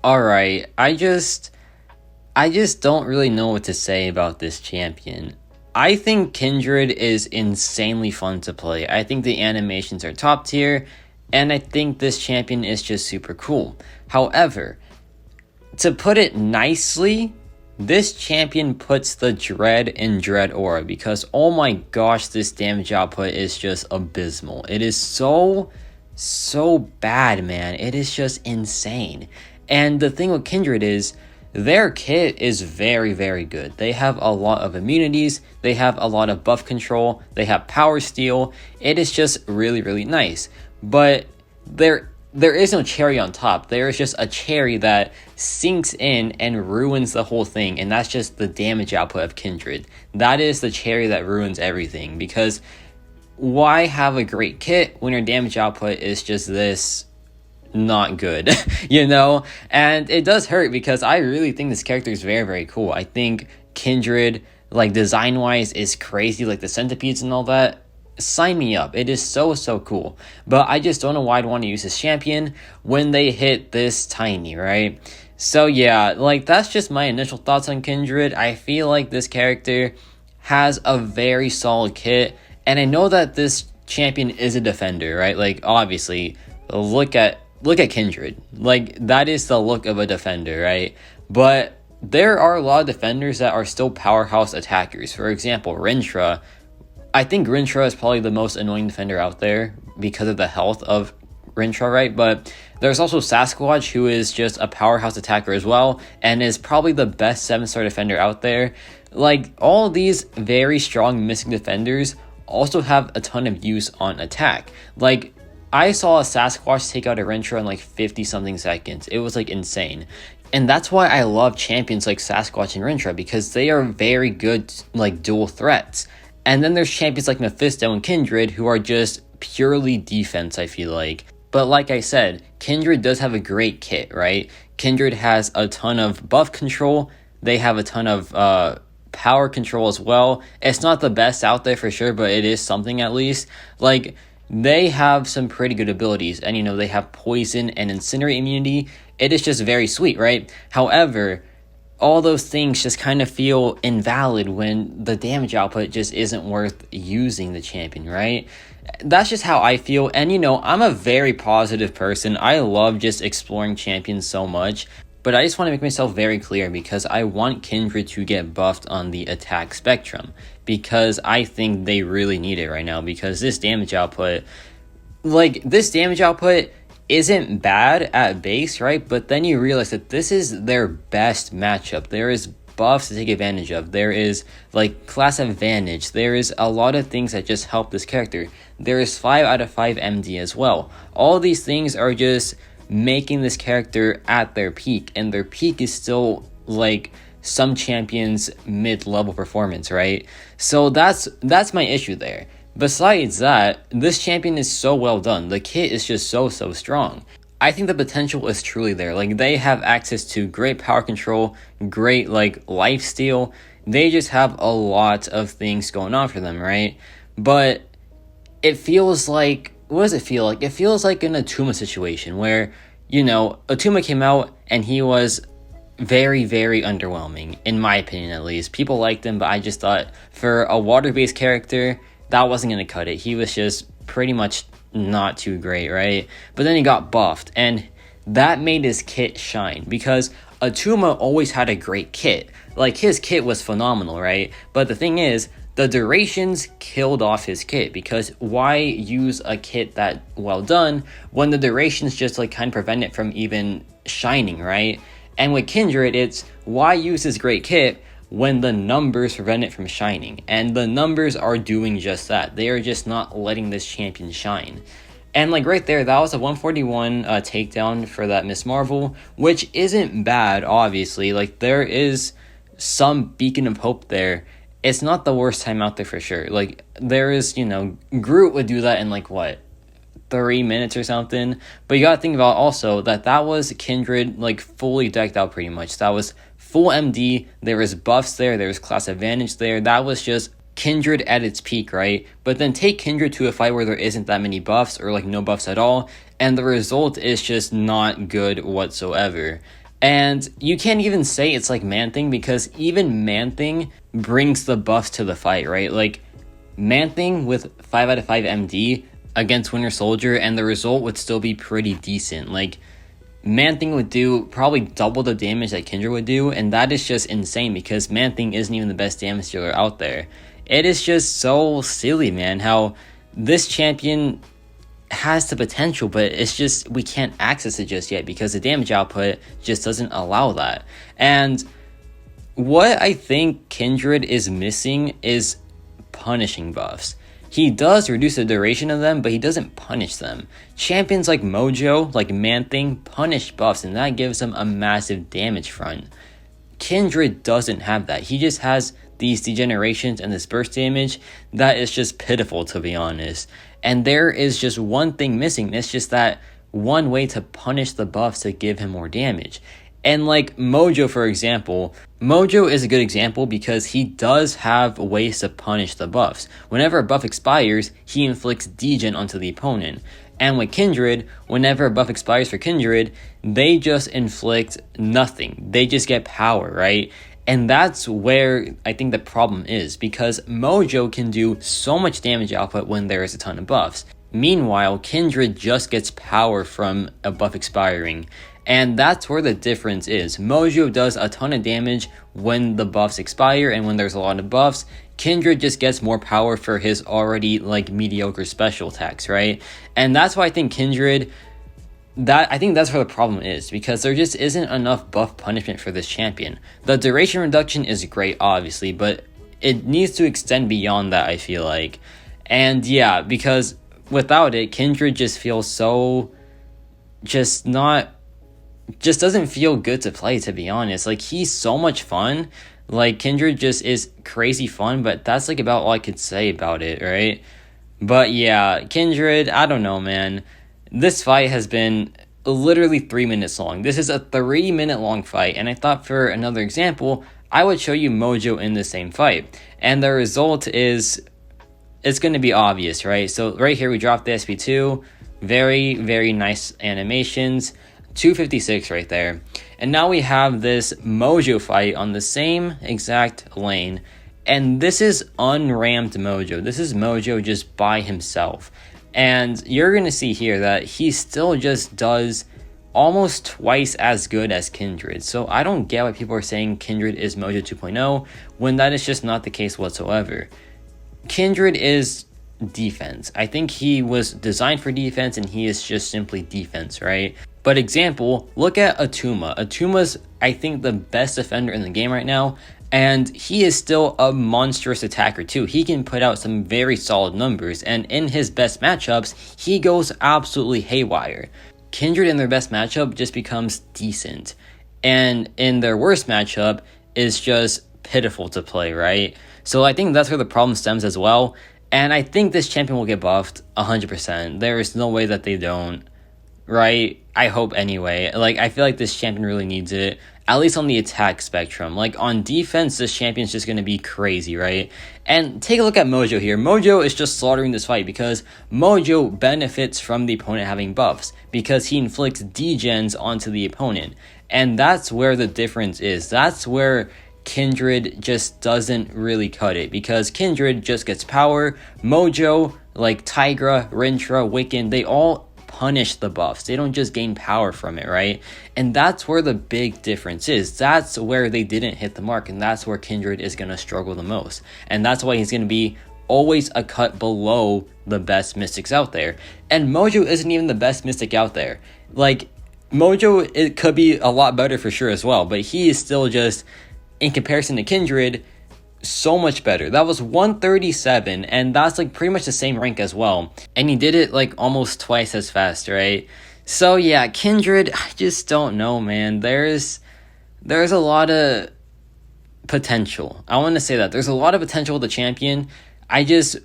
Alright, I just don't really know what to say about this champion. I think Kindred is insanely fun to play. I think the animations are top tier, and I think this champion is just super cool. However, to put it nicely, this champion puts the dread in Dread Aura because oh my gosh, this damage output is just abysmal. It is so bad, man. It is just insane. And the thing with Kindred is their kit is very good. They have a lot of immunities, they have a lot of buff control, they have power steal. It is just really nice. But there is no cherry on top. There is just a cherry that sinks in and ruins the whole thing, and that's just the damage output of Kindred. That is the cherry that ruins everything, because why have a great kit when your damage output is just this not good, you know? And it does hurt because I really think this character is very cool. I think Kindred, like, design-wise is crazy, like the centipedes and all that. Sign me up. It is so cool. But I just don't know why I'd want to use this champion when they hit this tiny, right? So yeah, like, that's just my initial thoughts on Kindred. I feel like this character has a very solid kit, and I know that this champion is a defender, right? Like, obviously, look at Kindred. Like, that is the look of a defender, right? But there are a lot of defenders that are still powerhouse attackers. For example, Rintra. I think Rintra is probably the most annoying defender out there because of the health of Rintra, right? But there's also Sasquatch, who is just a powerhouse attacker as well, and is probably the best 7-star defender out there. Like, all these very strong Mystic defenders also have a ton of use on attack. Like, I saw a Sasquatch take out a Rintra in like 50-something seconds. It was like insane. And that's why I love champions like Sasquatch and Rintra, because they are very good, like, dual threats. And then there's champions like Mephisto and Kindred, who are just purely defense, I feel like. But like I said, Kindred does have a great kit, right? Kindred has a ton of buff control. They have a ton of power control as well. It's not the best out there for sure, but it is something at least. Like, they have some pretty good abilities. And, you know, they have poison and incinerate immunity. It is just very sweet, right? However, all those things just kind of feel invalid when the damage output just isn't worth using the champion, right? That's just how I feel. And, you know, I'm a very positive person. I love just exploring champions so much. But I just want to make myself very clear, because I want Kindred to get buffed on the attack spectrum, because I think they really need it right now, because this damage output, isn't bad at base, right? But then you realize that this is their best matchup. There is buffs to take advantage of. There is, like, class advantage. There is a lot of things that just help this character. There is 5 out of 5 MD as well. All these things are just making this character at their peak, and their peak is still, like, some champions' mid-level performance, right? So that's my issue there. Besides that, this champion is so well done. The kit is just so strong. I think the potential is truly there. Like, they have access to great power control, great, like, lifesteal. They just have a lot of things going on for them, right? But it feels like, what does it feel like? It feels like an Atuma situation where, you know, Atuma came out and he was very underwhelming, in my opinion at least. People liked him, but I just thought for a water-based character, that wasn't going to cut it. He was just pretty much not too great, right? But then he got buffed, and that made his kit shine, because Atuma always had a great kit. Like, his kit was phenomenal, right? But the thing is, the durations killed off his kit, because why use a kit that well done when the durations just, like, kind of prevent it from even shining, right? And with Kindred, it's why use this great kit when the numbers prevent it from shining. And the numbers are doing just that. They are just not letting this champion shine. And, like, right there, that was a 141 takedown for that Miss Marvel, which isn't bad, obviously. Like, there is some beacon of hope there. It's not the worst time out there for sure. Like, there is, you know, Groot would do that in, like, what, 3 minutes or something? But you gotta think about also that was Kindred, like, fully decked out pretty much. That was full MD, there was buffs there was class advantage there. That was just Kindred at its peak, right? But then take Kindred to a fight where there isn't that many buffs, or like no buffs at all, and the result is just not good whatsoever. And you can't even say it's like Man-Thing, because even Man-Thing brings the buffs to the fight, right? Like, Man-Thing with 5 out of 5 MD against Winter Soldier, and the result would still be pretty decent. Like, Man-Thing would do probably double the damage that Kindred would do, and that is just insane, because Man-Thing isn't even the best damage dealer out there. It is just so silly, man, how this champion has the potential, but it's just we can't access it just yet because the damage output just doesn't allow that. And what I think Kindred is missing is punishing buffs. He does reduce the duration of them, but he doesn't punish them. Champions like Mojo, like Man-Thing, punish buffs, and that gives them a massive damage front. Kindred doesn't have that. He just has these degenerations and this burst damage that is just pitiful, to be honest. And there is just one thing missing. It's just that one way to punish the buffs to give him more damage. And like Mojo, for example, Mojo is a good example because he does have ways to punish the buffs. Whenever a buff expires, he inflicts degen onto the opponent. And with Kindred, whenever a buff expires for Kindred, they just inflict nothing. They just get power, right? And that's where I think the problem is, because Mojo can do so much damage output when there is a ton of buffs. Meanwhile, Kindred just gets power from a buff expiring. And that's where the difference is. Mojo does a ton of damage when the buffs expire and when there's a lot of buffs. Kindred just gets more power for his already like mediocre special attacks, right? And that's why I think Kindred, I think that's where the problem is, because there just isn't enough buff punishment for this champion. The duration reduction is great, obviously, but it needs to extend beyond that, I feel like. And yeah, because without it, Kindred just feels so just doesn't feel good to play, to be honest. Like, he's so much fun. Like, Kindred just is crazy fun, but that's like about all I could say about it, right? But yeah, Kindred, I don't know, man. This fight has been literally 3 minutes long. This is a 3-minute long fight, and I thought for another example, I would show you Mojo in the same fight. And the result is, it's going to be obvious, right? So right here, we dropped the SP2. Very, very nice animations. 256 right there. And now we have this Mojo fight on the same exact lane. And this is unramped Mojo. This is Mojo just by himself. And you're going to see here that he still just does almost twice as good as Kindred. So I don't get why people are saying Kindred is Mojo 2.0 when that is just not the case whatsoever. Kindred is defense. I think he was designed for defense, and he is just simply defense, right? But example, look at Atuma. Atuma's, I think, the best defender in the game right now, and he is still a monstrous attacker too. He can put out some very solid numbers, and in his best matchups, he goes absolutely haywire. Kindred in their best matchup just becomes decent, and in their worst matchup is just pitiful to play, right? So I think that's where the problem stems as well, and I think this champion will get buffed 100%. There is no way that they don't, right? I hope anyway. Like, I feel like this champion really needs it, at least on the attack spectrum. Like, on defense, this champion's just going to be crazy, right? And take a look at Mojo here. Mojo is just slaughtering this fight because Mojo benefits from the opponent having buffs, because he inflicts degens onto the opponent. And that's where the difference is. That's where Kindred just doesn't really cut it, because Kindred just gets power. Mojo, like Tigra, Rintra, Wiccan, they all punish the buffs. They don't just gain power from it, right? And that's where the big difference is. That's where they didn't hit the mark, and that's where Kindred is going to struggle the most. And that's why he's going to be always a cut below the best mystics out there. And Mojo isn't even the best mystic out there. Like, Mojo, it could be a lot better for sure as well, but he is still just, in comparison to Kindred, so much better. That was 137, and that's like pretty much the same rank as well, and he did it like almost twice as fast, right? So yeah, Kindred, I just don't know, man. There's a lot of potential. I want to say that there's a lot of potential with the champion. I just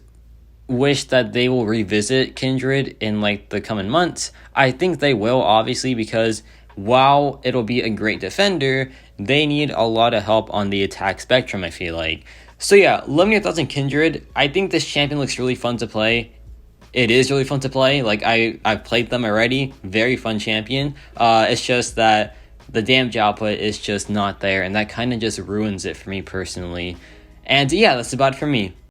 wish that they will revisit Kindred in like the coming months. I think they will, obviously, because while it'll be a great defender, they need a lot of help on the attack spectrum, I feel like. So yeah, let me know your thoughts on Kindred. I think this champion looks really fun to play. It is really fun to play. Like, I've played them already. Very fun champion. It's just that the damage output is just not there, and that kind of just ruins it for me personally. And yeah, that's about it for me.